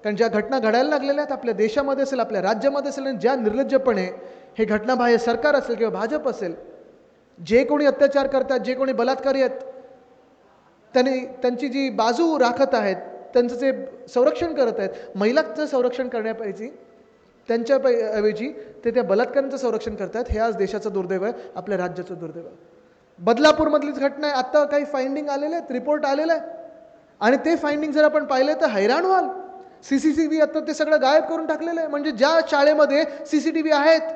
कारण ज्या घटना घडायला लागलेल्या आहेत आपल्या देशामध्ये असेल, आपल्या राज्यामध्ये असेल, आणि ज्या निर्लज्जपणे हे घटनाबाह्य सरकार असेल किंवा भाजप असेल, जे कोणी अत्याचार करतात, जे कोणी बलात्कारी आहेत, त्यांची जी बाजू राखत आहेत, त्यांचं जे संरक्षण करत आहेत, महिलांचं संरक्षण करण्यापाहिजे त्यांच्या ऐवजी ते त्या बलात्कारांचं संरक्षण करतात. हे आज देशाचं दुर्दैव आहे, आपल्या राज्याचं दुर्दैव आहे. बदलापूरमधलीच घटना आहे. आत्ता काही फाइंडिंग आलेले आहेत, रिपोर्ट आलेला आहे, आणि ते फाइंडिंग जर आपण पाहिले तर हैराण व्हाल. CCTV आता ते सगळं गायब करून टाकलेलं आहे. म्हणजे ज्या शाळेमध्ये CCTV आहेत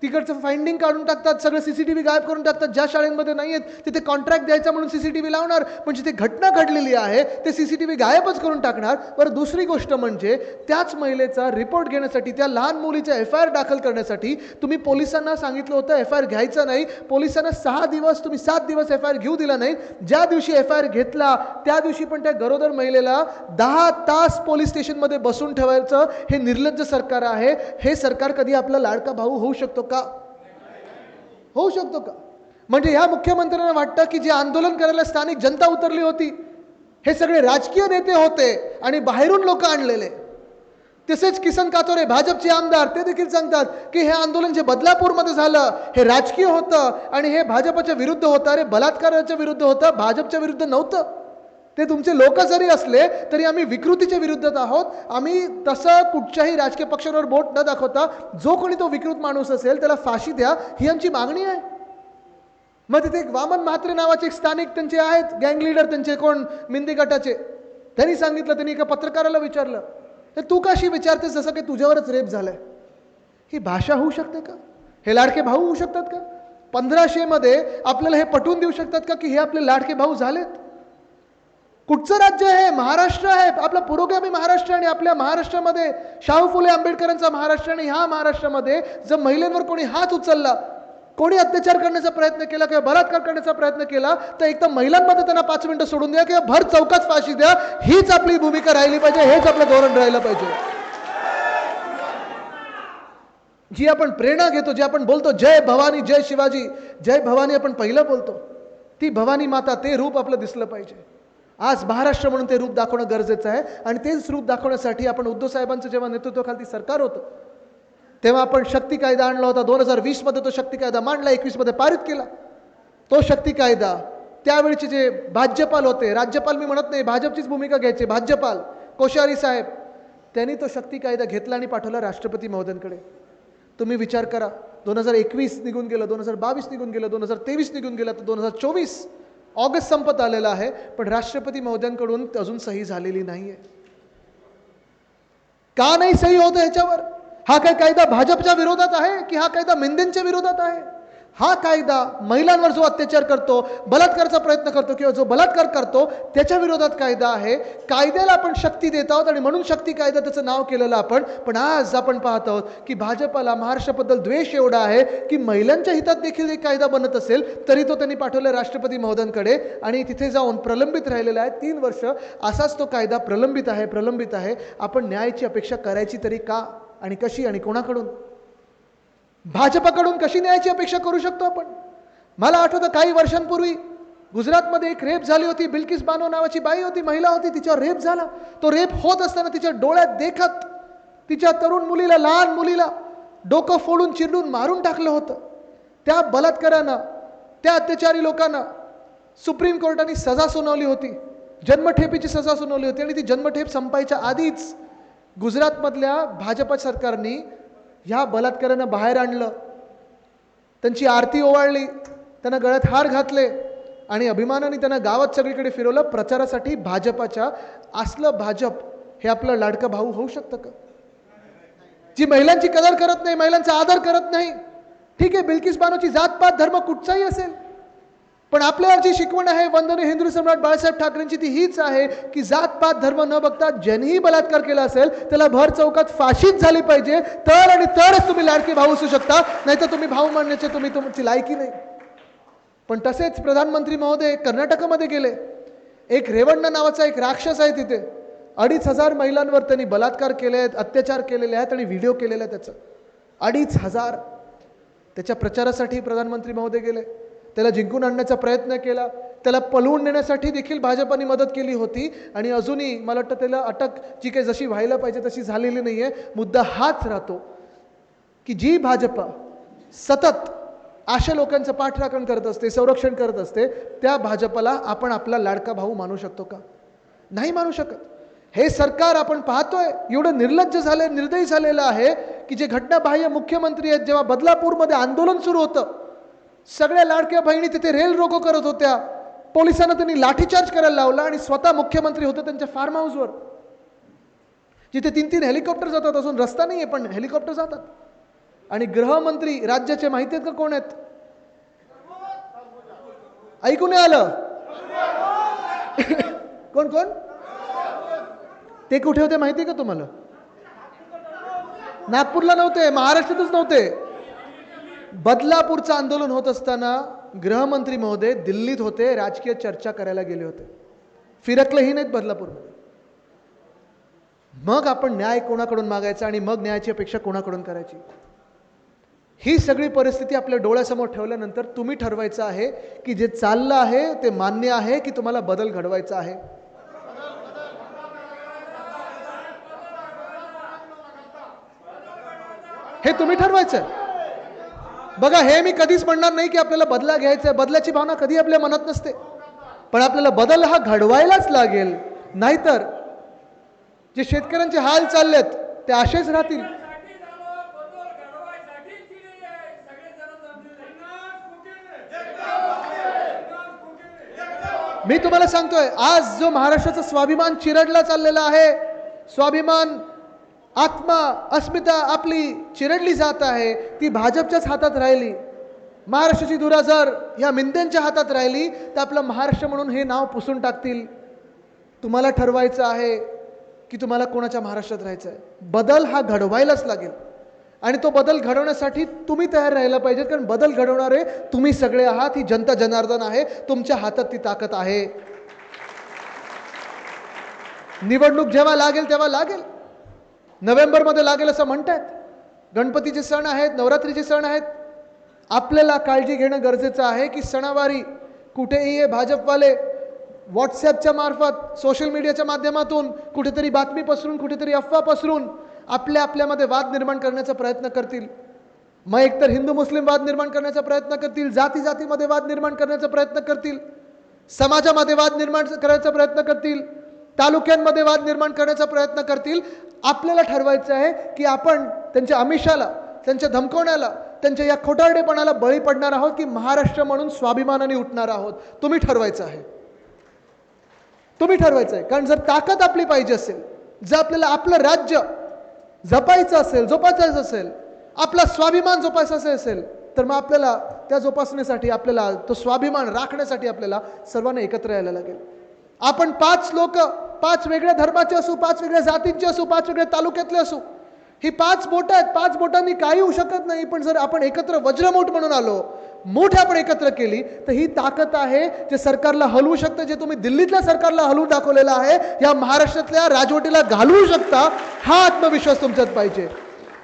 तिकडचं फाइंडिंग काढून टाकतात, सगळं CCTV गायब करून टाकतात. ज्या शाळेमध्ये नाही आहेत तिथे कॉन्ट्रॅक्ट द्यायचा म्हणून CCTV लावणार, म्हणजे ती घटना घडलेली आहे ते CCTV गायबच करून टाकणार. बरं, दुसरी गोष्ट म्हणजे त्याच महिलेचा रिपोर्ट घेण्यासाठी, त्या लहान मुलीचा FIR दाखल करण्यासाठी तुम्ही पोलिसांना सांगितलं होतं FIR घ्यायचा नाही. पोलिसांना 6 दिवस, तुम्ही 7 दिवस FIR घेऊ दिला नाही. ज्या दिवशी FIR घेतला त्या दिवशी पण त्या गरोदर महिलेला 10 तास पोलीस स्टेशनमध्ये बसून ठेवायचं. हे निर्लज्ज सरकार आहे. हे सरकार कधी आपला लाडका भाऊ होऊ शकतो का? होऊ शकतो का? म्हणजे ह्या मुख्यमंत्र्यांना वाटतं की जे आंदोलन करायला स्थानिक जनता उतरली होती हे सगळे राजकीय नेते होते आणि बाहेरून लोक आणलेले. तसेच किसन कातोरे भाजपचे आमदार ते देखील सांगतात की हे आंदोलन जे बदलापूरमध्ये झालं हे राजकीय होतं आणि हे भाजपच्या विरुद्ध होतं. अरे, बलात्काराच्या विरुद्ध होतं, भाजपच्या विरुद्ध नव्हतं. ते तुमचे लोक जरी असले तरी आम्ही विकृतीच्या विरुद्ध आहोत. आम्ही तसं कुठच्याही राजकीय पक्षांवर बोट न दाखवता जो कोणी तो विकृत माणूस असेल त्याला फाशी द्या, ही आमची मागणी आहे. मग तिथे एक वामन म्हात्रे नावाचे एक स्थानिक त्यांचे आहेत गँग लीडर, त्यांचे कोण मिंदी गटाचे, त्यांनी सांगितलं, त्यांनी एका पत्रकाराला विचारलं, तू कशी विचारतेस जसं की तुझ्यावरच रेप झालाय? ही भाषा होऊ शकते का? हे लाडके भाऊ होऊ शकतात का? 1500 मध्ये आपल्याला हे पटवून देऊ शकतात का की हे आपले लाडके भाऊ झालेत? कुठचं राज्य आहे? महाराष्ट्र आहे, आपला पुरोगामी महाराष्ट्र. आणि आपल्या महाराष्ट्रामध्ये शाहू फुले आंबेडकरांचा महाराष्ट्र, आणि ह्या महाराष्ट्रामध्ये जर महिलांवर कोणी हात उचलला, कोणी अत्याचार करण्याचा प्रयत्न केला किंवा बलात्कार करण्याचा प्रयत्न केला तर एक तर महिलांमध्ये त्यांना 5 मिनिटं सोडून द्या किंवा भर चौकात फाशी द्या. हीच आपली भूमिका राहिली पाहिजे, हेच आपलं धोरण राहिलं पाहिजे. जी आपण प्रेरणा घेतो, जे आपण बोलतो जय भवानी जय शिवाजी, जय भवानी आपण पहिलं बोलतो, ती भवानी माता, ते रूप आपलं दिसलं पाहिजे. आज महाराष्ट्र म्हणून ते रूप दाखवणं गरजेचं आहे. आणि तेच रूप दाखवण्यासाठी आपण उद्धव साहेबांचं जेव्हा नेतृत्वाखाली सरकार होतं तेव्हा आपण शक्ती कायदा आणला होता. 2020 मध्ये तो शक्ती कायदा मांडला, 21 मध्ये पारित केला. तो शक्ती कायदा त्यावेळीचे जे भाजपाल होते, राज्यपाल मी म्हणत नाही, भाजपचीच भूमिका घ्यायची, भाजपाल कोश्यारी साहेब, त्यांनी तो शक्ती कायदा घेतला आणि पाठवला राष्ट्रपती महोदयांकडे. तुम्ही विचार करा, 2021 निघून गेलं, 2022 निघून गेलं, 2023 निघून गेलं, तर 2024 ऑगस्ट संपत आलेला आहे, पण राष्ट्रपती महोदयांकडून अजून सही झालेली नाहीये. का नाही सही होत ह्याच्यावर? हा काय कायदा भाजपच्या विरोधात आहे की हा कायदा मेंदेंच्या विरोधात आहे? हा कायदा महिलांवर जो अत्याचार करतो, बलात्काराचा प्रयत्न करतो किंवा जो बलात्कार करतो त्याच्या विरोधात कायदा आहे. कायद्याला आपण शक्ती देत आहोत आणि म्हणून शक्ती कायदा त्याचं नाव केलेलं आपण. पण आज आपण पाहत आहोत की भाजपाला महाराष्ट्राबद्दल द्वेष एवढा आहे की महिलांच्या हितात देखील एक कायदा बनत असेल तरी तो त्यांनी पाठवला राष्ट्रपती महोदयांकडे आणि तिथे जाऊन प्रलंबित राहिलेला आहे 3 वर्ष. असाच तो कायदा प्रलंबित आहे. आपण न्यायाची अपेक्षा करायची तरी का आणि कशी आणि कोणाकडून? भाजपाकडून कशी न्यायाची अपेक्षा करू शकतो आपण? मला आठवतं काही वर्षांपूर्वी गुजरातमध्ये एक रेप झाली होती. बिल्किस बानो नावाची बाई होती, महिला होती, तिच्यावर रेप झाला. तो रेप होत असताना तिच्या डोळ्यात देखत तिच्या तरुण मुलीला, लहान मुलीला डोकं फोडून चिरडून मारून टाकलं होतं. त्या बलात्कारानं, त्या अत्याचारी लोकांना सुप्रीम कोर्टाने सजा सुनावली होती, जन्मठेपेची सजा सुनावली होती. आणि ती जन्मठेप संपायच्या आधीच गुजरातमधल्या भाजपा सरकारने ह्या बलात्कारांना बाहेर आणलं, त्यांची आरती ओवाळली, त्यांना गळ्यात हार घातले आणि अभिमानाने त्यांना गावात सगळीकडे फिरवलं प्रचारासाठी भाजपाच्या. असलं भाजप हे आपलं लाडकं भाऊ होऊ शकतं का? जी महिलांची कदर करत नाही, महिलांचा आदर करत नाही. ठीक आहे, बिल्किस बानोची जातपात धर्म कुठचाही असेल, पण आपल्यावर जी शिकवण आहे वंदनीय हिंदू सम्राट बाळासाहेब ठाकरेंची ती हीच आहे की जात पात धर्म न बघता ज्यांनीही बलात्कार केला असेल त्याला भर चौकात फाशीच झाली पाहिजे, तर आणि तरच तुम्ही लाडके भाऊ असू शकता, नाहीतर तुम्ही भाऊ मानण्याचे तुमची लायकी नाही. पण तसेच प्रधानमंत्री महोदय कर्नाटकामध्ये गेले. एक रेवण्ण नावाचा एक राक्षस आहे तिथे, 2500 महिलांवर त्यांनी बलात्कार केले आहेत, अत्याचार केलेले आहेत आणि व्हिडिओ केलेला आहे त्याचा. 2500. त्याच्या प्रचारासाठी प्रधानमंत्री महोदय गेले, त्याला जिंकून आणण्याचा प्रयत्न केला, त्याला पळवून नेण्यासाठी देखील भाजपाने मदत केली होती आणि अजूनही मला वाटतं त्याला अटक जी काही जशी व्हायला पाहिजे तशी झालेली नाही आहे. मुद्दा हाच राहतो की जी भाजपा सतत अशा लोकांचं पाठराखण करत असते, संरक्षण करत असते, त्या भाजपला आपण आपला लाडका भाऊ मानू शकतो का? नाही मानू शकत. हे सरकार आपण पाहतोय एवढं निर्लज्ज झाले, निर्दयी झालेलं आहे की जे घटनाबाह्य मुख्यमंत्री आहेत, जेव्हा बदलापूरमध्ये आंदोलन सुरू होतं, सगळ्या लाडक्या बहिणी तिथे रेल रोको करत होत्या, पोलिसांना त्यांनी लाठीचार्ज करायला लावला आणि स्वतः मुख्यमंत्री होते त्यांच्या फार्म हाऊसवर, जिथे 3-3 हेलिकॉप्टर जातात. अजून रस्ता नाही आहे पण हेलिकॉप्टर जातात. आणि गृहमंत्री राज्याचे माहिती आहेत का कोण आहेत? ऐकून नाही आलं? कोण कोण ते कुठे होते माहिती का तुम्हाला? नागपूरला नव्हते, महाराष्ट्रातच नव्हते. बदलापूरचं आंदोलन होत असताना गृहमंत्री महोदय दिल्लीत होते, राजकीय चर्चा करायला गेले होते, फिरकलेही नाहीत बदलापूरमध्ये. मग आपण न्याय कोणाकडून मागायचा आणि मग न्यायाची अपेक्षा कोणाकडून करायची? ही सगळी परिस्थिती आपल्या डोळ्यासमोर ठेवल्यानंतर तुम्ही ठरवायचं आहे की जे चाललं आहे ते मान्य आहे की तुम्हाला बदल घडवायचा आहे. हे तुम्ही ठरवायचं. बघा, हे मी कधीच म्हणणार नाही की आपल्याला बदला घ्यायचा आहे, बदलाची भावना कधी आपल्या मनात नसते, पण आपल्याला बदल हा घडवायलाच लागेल, नाहीतर जे शेतकऱ्यांचे हाल चाललेत ते असेच राहतील. मी तुम्हाला सांगतोय, आज जो महाराष्ट्राचा स्वाभिमान चिरडला चाललेला आहे, स्वाभिमान, आत्मा, अस्मिता आपली चिरडली जात आहे, ती भाजपच्याच हातात राहिली. महाराष्ट्राची धुरा जर या मिंद्यांच्या हातात राहिली तर आपलं महाराष्ट्र म्हणून हे नाव पुसून टाकतील. तुम्हाला ठरवायचं आहे की तुम्हाला कोणाच्या महाराष्ट्रात राहायचं आहे. बदल हा घडवायलाच लागेल आणि तो बदल घडवण्यासाठी तुम्ही तयार राहायला पाहिजे, कारण बदल घडवणारे तुम्ही सगळे आहात. ही जनता जनार्दन आहे, तुमच्या हातात ती ताकद आहे. निवडणूक जेव्हा लागेल तेव्हा लागेल, नोव्हेंबरमध्ये लागेल असं म्हणतात. गणपतीचे सण आहेत, नवरात्रीचे सण आहेत. आपल्याला काळजी घेणं गरजेचं आहे की सणावारी कुठेही हे भाजपवाले व्हॉट्सॲपच्या मार्फत, सोशल मीडियाच्या माध्यमातून कुठेतरी बातमी पसरून, कुठेतरी अफवा पसरून आपल्यामध्ये वाद निर्माण करण्याचा प्रयत्न करतील. मग एकतर हिंदू मुस्लिम वाद निर्माण करण्याचा प्रयत्न करतील, जाती जातीमध्ये वाद निर्माण करण्याचा प्रयत्न करतील, समाजामध्ये वाद निर्माण करायचा प्रयत्न करतील, तालुक्यांमध्ये वाद निर्माण करण्याचा प्रयत्न करतील. आपल्याला ठरवायचं आहे की आपण त्यांच्या आमिषाला, त्यांच्या धमकवण्याला, त्यांच्या या खोटारडेपणाला बळी पडणार आहोत की महाराष्ट्र म्हणून स्वाभिमानाने उठणार आहोत. तुम्ही ठरवायचं आहे, तुम्ही ठरवायचं आहे. कारण जर ताकद आपली पाहिजे असेल, जर आपल्याला आपलं राज्य जपायचं असेल, जोपासायचं असेल, आपला स्वाभिमान जोपासायचा असेल, तर मग आपल्याला त्या जोपासण्यासाठी, आपल्याला तो स्वाभिमान राखण्यासाठी आपल्याला सर्वांना एकत्र यायला लागेल. आपण 5 लोक, 5 वेगळ्या धर्माचे असू, 5 वेगळ्या जातींचे असू, 5 वेगळ्या तालुक्यातले असू, ही 5 बोटं आहेत, 5 बोटांनी काही होऊ शकत नाही. पण जर आपण एकत्र वज्रमूठ म्हणून आलो, मूठ आपण एकत्र केली, तर ही ताकद आहे जे सरकारला हलवू शकतं. जे तुम्ही दिल्लीतल्या सरकारला हलवून दाखवलेलं आहे, या महाराष्ट्रातल्या राजवटीला घालवू शकता. हा आत्मविश्वास तुमच्यात पाहिजे.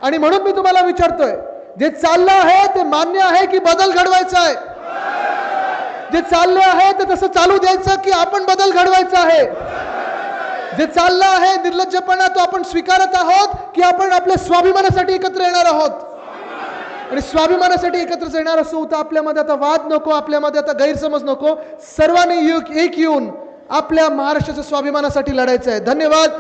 आणि म्हणून मी तुम्हाला विचारतोय, जे चाललं आहे ते मान्य आहे की बदल घडवायचा आहे? जे चालले आहे ते तसं चालू द्यायचं की आपण बदल घडवायचा आहे? जे चाललं आहे निर्लज्जपणा, तो आपण स्वीकारत आहोत की आपण आपल्या स्वाभिमानासाठी एकत्र येणार आहोत? आणि स्वाभिमानासाठी एकत्र येणार असू तर आपल्यामध्ये आता वाद नको, आपल्यामध्ये आता गैरसमज नको. सर्वांनी एक येऊन आपल्या महाराष्ट्राच्या स्वाभिमानासाठी लढायचं आहे. धन्यवाद.